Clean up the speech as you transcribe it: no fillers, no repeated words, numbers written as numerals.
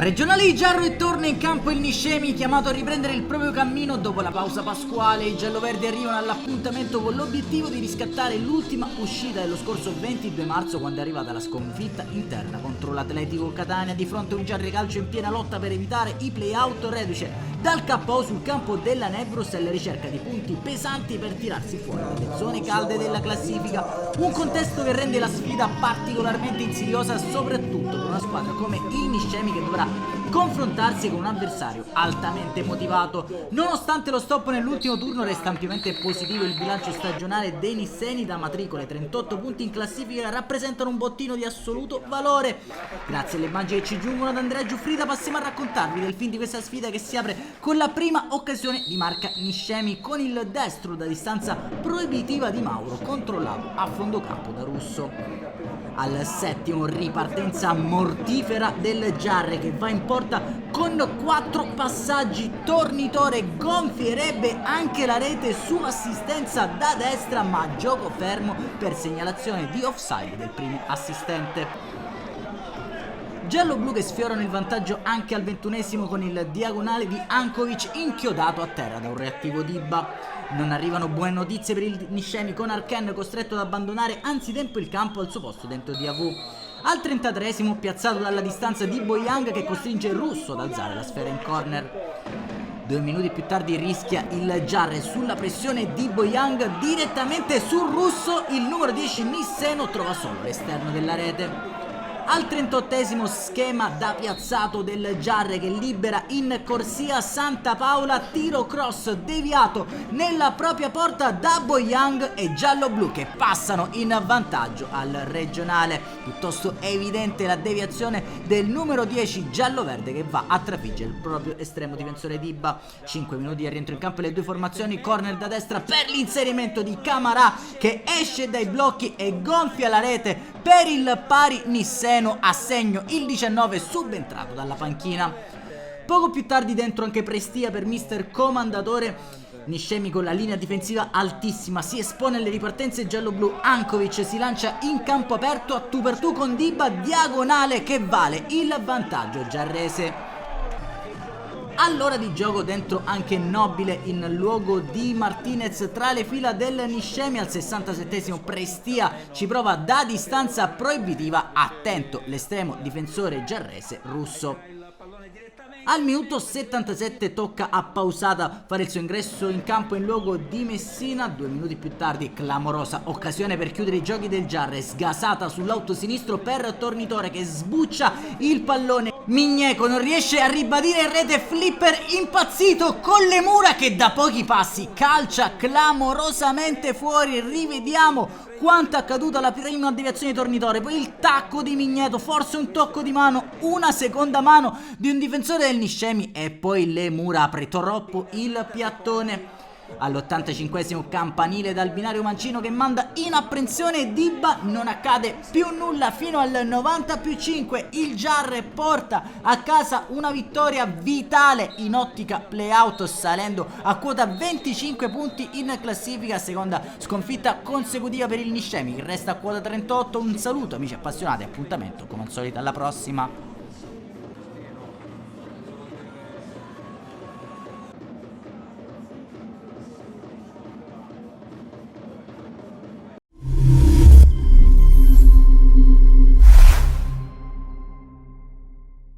Regionale di Giarro e torna in campo il Niscemi, chiamato a riprendere il proprio cammino dopo la pausa pasquale. I gialloverdi arrivano all'appuntamento con l'obiettivo di riscattare l'ultima uscita dello scorso 22 marzo, quando è arrivata la sconfitta interna contro l'Atletico Catania, di fronte a un Giarre Calcio in piena lotta per evitare i play-out, reduce dal KO sul campo della Nebrus, alla ricerca di punti pesanti per tirarsi fuori dalle zone calde della classifica. Un contesto che rende la sfida particolarmente insidiosa, soprattutto per una squadra come il Niscemi, che dovrà confrontarsi con un avversario altamente motivato. Nonostante lo stop nell'ultimo turno, resta ampiamente positivo il bilancio stagionale dei nisseni. Da matricole 38 punti in classifica rappresentano un bottino di assoluto valore. Grazie alle magie che ci giungono da Andrea Giuffrida, passiamo a raccontarvi del film di questa sfida, che si apre con la prima occasione di marca Niscemi, con il destro da distanza proibitiva di Mauro, controllato a fondo campo da Russo. Al settimo, ripartenza mortifera del Giarre, che va in porta con 4 passaggi. Tornitore gonfierebbe anche la rete su assistenza da destra, ma gioco fermo per segnalazione di offside del primo assistente. Giallo-blu che sfiorano il vantaggio anche al 21esimo con il diagonale di Ankovic, inchiodato a terra da un reattivo Dibba. Non arrivano buone notizie per il Niscemi, con Arken costretto ad abbandonare anzitempo il campo al suo posto dentro DAV. Al 33esimo, piazzato dalla distanza di Boyang, che costringe il Russo ad alzare la sfera in corner. 2 minuti più tardi rischia il Giarre, sulla pressione di Boyang direttamente sul Russo. Il numero 10 Nisseno trova solo l'esterno della rete. Al 38esimo, schema da piazzato del Giarre, che libera in corsia Santa Paola, tiro cross deviato nella propria porta da Boyang, e giallo-blu che passano in vantaggio al regionale. Piuttosto evidente la deviazione del numero 10 giallo-verde, che va a trafiggere il proprio estremo difensore Dibba. 5 minuti di rientro in campo le due formazioni, corner da destra per l'inserimento di Camarà, che esce dai blocchi e gonfia la rete per il pari Nisseno, a segno il 19 subentrato dalla panchina. Poco più tardi dentro anche Prestia per mister Comandatore. Niscemi con la linea difensiva altissima si espone alle ripartenze giallo-blu. Ankovic si lancia in campo aperto a tu per tu con Dibba, diagonale che vale il vantaggio giarrese. All'ora di gioco dentro anche Nobile in luogo di Martinez tra le fila del Niscemi. Al 67esimo Prestia ci prova da distanza proibitiva, attento l'estremo difensore giarrese Russo. Al minuto 77 tocca a Pausata fare il suo ingresso in campo in luogo di Messina. 2 minuti più tardi, clamorosa occasione per chiudere i giochi del Giarre, sgasata sull'auto sinistro per Tornitore, che sbuccia il pallone. Migneco non riesce a ribadire in rete, flipper impazzito con le mura, che da pochi passi calcia clamorosamente fuori. Rivediamo quanto è accaduto alla prima deviazione di Tornitore, poi il tacco di Migneto, forse un tocco di mano, una seconda mano di un difensore del Niscemi, e poi le mura, apre troppo il piattone. All'85esimo campanile dal binario mancino, che manda in apprensione Dibba. Non accade più nulla fino al 90 più 5. Il Giarre porta a casa una vittoria vitale in ottica playout, salendo a quota 25 punti in classifica, seconda sconfitta consecutiva per il Niscemi, che resta a quota 38. Un saluto amici appassionati, appuntamento come al solito alla prossima.